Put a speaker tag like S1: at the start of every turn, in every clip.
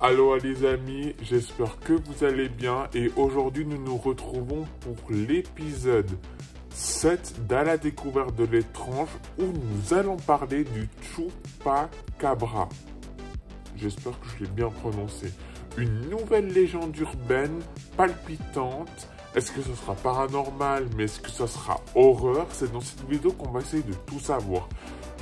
S1: Allô les amis, j'espère que vous allez bien et aujourd'hui nous nous retrouvons pour l'épisode 7 d'À la découverte de l'étrange où nous allons parler du Chupacabra. J'espère que je l'ai bien prononcé. Une nouvelle légende urbaine palpitante. Est-ce que ce sera paranormal, mais est-ce que ce sera horreur? C'est dans cette vidéo qu'on va essayer de tout savoir.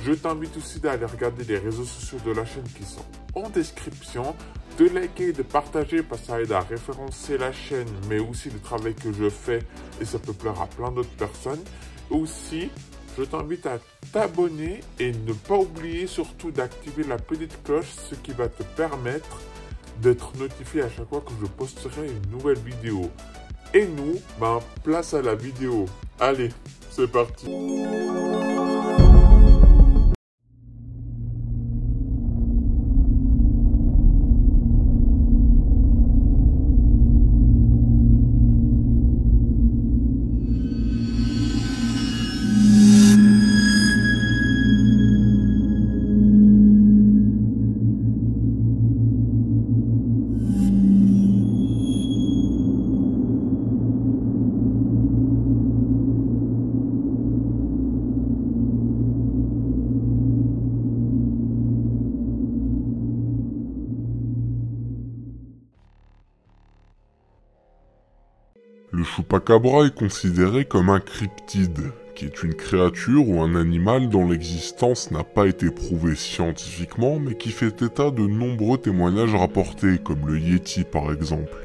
S1: Je t'invite aussi d'aller regarder les réseaux sociaux de la chaîne qui sont en description, de liker et de partager parce que ça aide à référencer la chaîne, mais aussi le travail que je fais et ça peut plaire à plein d'autres personnes. Aussi, je t'invite à t'abonner et ne pas oublier surtout d'activer la petite cloche, ce qui va te permettre d'être notifié à chaque fois que je posterai une nouvelle vidéo. Et nous, place à la vidéo. Allez, c'est parti.
S2: Le Chupacabra est considéré comme un cryptide, qui est une créature ou un animal dont l'existence n'a pas été prouvée scientifiquement, mais qui fait état de nombreux témoignages rapportés, comme le Yeti par exemple.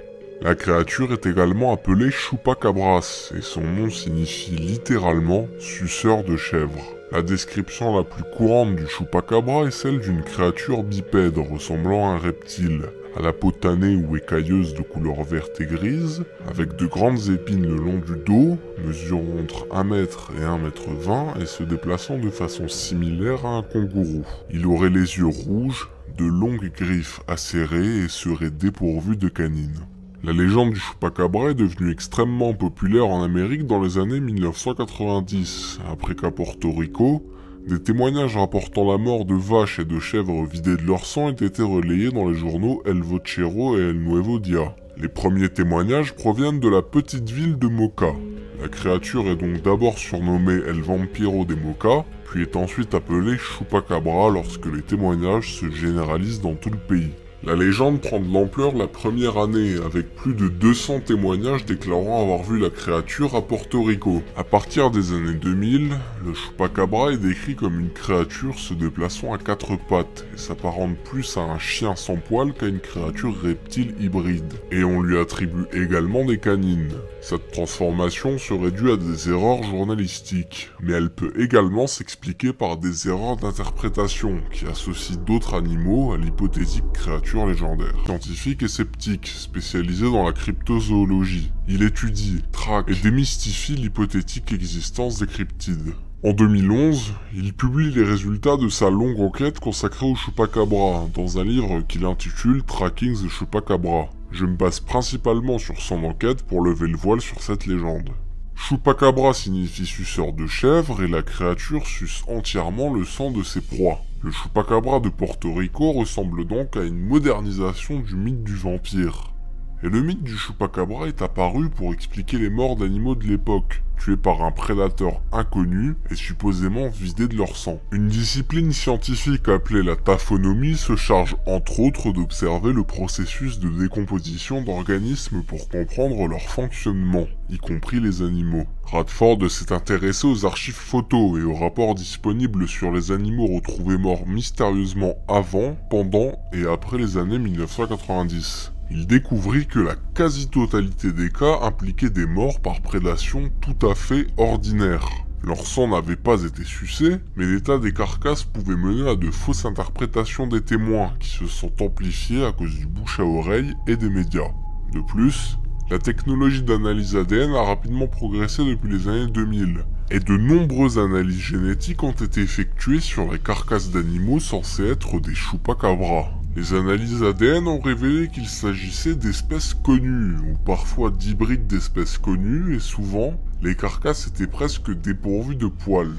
S2: La créature est également appelée Chupacabras, et son nom signifie littéralement « suceur de chèvre ». La description la plus courante du Chupacabra est celle d'une créature bipède ressemblant à un reptile, à la peau tannée ou écailleuse de couleur verte et grise, avec de grandes épines le long du dos, mesurant entre 1 mètre et 1,20 m et se déplaçant de façon similaire à un kangourou. Il aurait les yeux rouges, de longues griffes acérées et serait dépourvu de canines. La légende du Chupacabra est devenue extrêmement populaire en Amérique dans les années 1990, après qu'à Porto Rico, des témoignages rapportant la mort de vaches et de chèvres vidées de leur sang aient été relayés dans les journaux El Vocero et El Nuevo Dia. Les premiers témoignages proviennent de la petite ville de Moca. La créature est donc d'abord surnommée El Vampiro de Moca, puis est ensuite appelée Chupacabra lorsque les témoignages se généralisent dans tout le pays. La légende prend de l'ampleur la première année, avec plus de 200 témoignages déclarant avoir vu la créature à Porto Rico. À partir des années 2000, le Chupacabra est décrit comme une créature se déplaçant à 4 pattes, et s'apparente plus à un chien sans poil qu'à une créature reptile hybride. Et on lui attribue également des canines. Cette transformation serait due à des erreurs journalistiques, mais elle peut également s'expliquer par des erreurs d'interprétation, qui associent d'autres animaux à l'hypothétique créature légendaire. Scientifique et sceptique, spécialisé dans la cryptozoologie. Il étudie, traque et démystifie l'hypothétique existence des cryptides. En 2011, il publie les résultats de sa longue enquête consacrée au Chupacabra, dans un livre qu'il intitule Tracking the Chupacabra. Je me base principalement sur son enquête pour lever le voile sur cette légende. Chupacabra signifie suceur de chèvre et la créature suce entièrement le sang de ses proies. Le Chupacabra de Porto Rico ressemble donc à une modernisation du mythe du vampire. Et le mythe du Chupacabra est apparu pour expliquer les morts d'animaux de l'époque, tués par un prédateur inconnu et supposément vidés de leur sang. Une discipline scientifique appelée la taphonomie se charge entre autres d'observer le processus de décomposition d'organismes pour comprendre leur fonctionnement, y compris les animaux. Radford s'est intéressé aux archives photos et aux rapports disponibles sur les animaux retrouvés morts mystérieusement avant, pendant et après les années 1990. Il découvrit que la quasi-totalité des cas impliquaient des morts par prédation tout à fait ordinaires. Leur sang n'avait pas été sucé, mais l'état des carcasses pouvait mener à de fausses interprétations des témoins, qui se sont amplifiées à cause du bouche à oreille et des médias. De plus, la technologie d'analyse ADN a rapidement progressé depuis les années 2000, et de nombreuses analyses génétiques ont été effectuées sur les carcasses d'animaux censés être des Chupacabras. Les analyses ADN ont révélé qu'il s'agissait d'espèces connues, ou parfois d'hybrides d'espèces connues, et souvent, les carcasses étaient presque dépourvues de poils.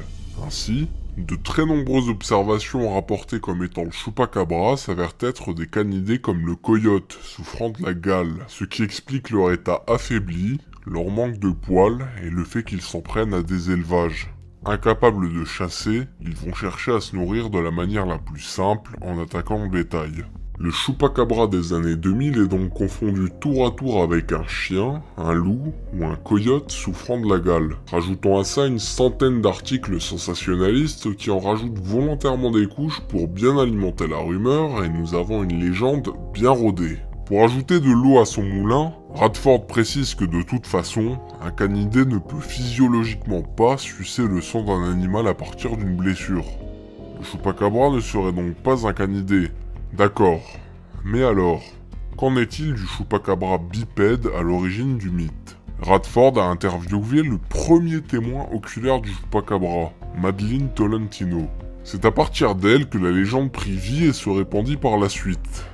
S2: Ainsi, De très nombreuses observations rapportées comme étant le chupacabra s'avèrent être des canidés comme le coyote, souffrant de la gale, ce qui explique leur état affaibli, leur manque de poils et le fait qu'ils s'en prennent à des élevages. Incapables de chasser, ils vont chercher à se nourrir de la manière la plus simple en attaquant le bétail. Le chupacabra des années 2000 est donc confondu tour à tour avec un chien, un loup ou un coyote souffrant de la gale. Rajoutons à ça une centaine d'articles sensationnalistes qui en rajoutent volontairement des couches pour bien alimenter la rumeur et nous avons une légende bien rodée. Pour ajouter de l'eau à son moulin, Radford précise que de toute façon, un canidé ne peut physiologiquement pas sucer le sang d'un animal à partir d'une blessure. Le chupacabra ne serait donc pas un canidé. D'accord, mais alors, qu'en est-il du chupacabra bipède à l'origine du mythe? Radford a interviewé le premier témoin oculaire du chupacabra, Madeline Tolentino. C'est à partir d'elle que la légende prit vie et se répandit par la suite.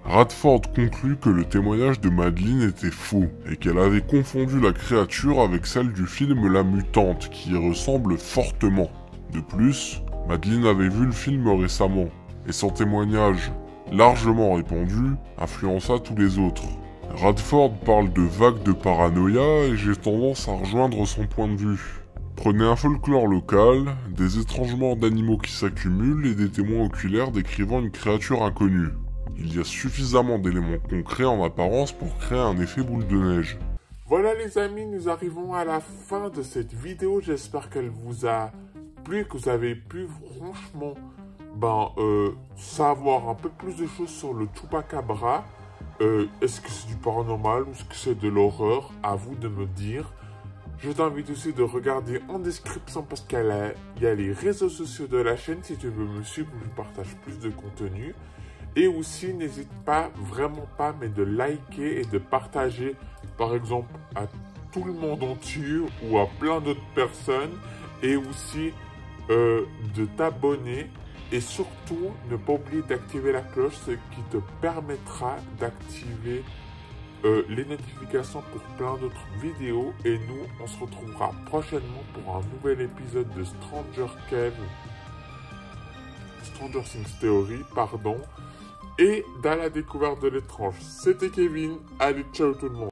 S2: Radford conclut que le témoignage de Madeline était faux et qu'elle avait confondu la créature avec celle du film La Mutante qui y ressemble fortement. De plus, Madeline avait vu le film récemment et son témoignage, largement répandu, influença tous les autres. Radford parle de vagues de paranoïa et j'ai tendance à rejoindre son point de vue. Prenez un folklore local, des étrangements d'animaux qui s'accumulent et des témoins oculaires décrivant une créature inconnue. Il y a suffisamment d'éléments concrets en apparence pour créer un effet boule de neige.
S1: Voilà les amis, nous arrivons à la fin de cette vidéo. J'espère qu'elle vous a plu et que vous avez pu franchement savoir un peu plus de choses sur le chupacabra. Est-ce que c'est du paranormal ou est-ce que c'est de l'horreur? À vous de me dire. Je t'invite aussi de regarder en description parce qu'il y a les réseaux sociaux de la chaîne. Si tu veux me suivre, je partage plus de contenu. Et aussi, n'hésite pas, vraiment pas, mais de liker et de partager, par exemple, à tout le monde entier ou à plein d'autres personnes. Et aussi, de t'abonner. Et surtout, ne pas oublier d'activer la cloche, ce qui te permettra d'activer les notifications pour plein d'autres vidéos. Et nous, on se retrouvera prochainement pour un nouvel épisode de Stranger Things Theory, pardon. Et dans la découverte de l'étrange. C'était Kevin. Allez, ciao tout le monde.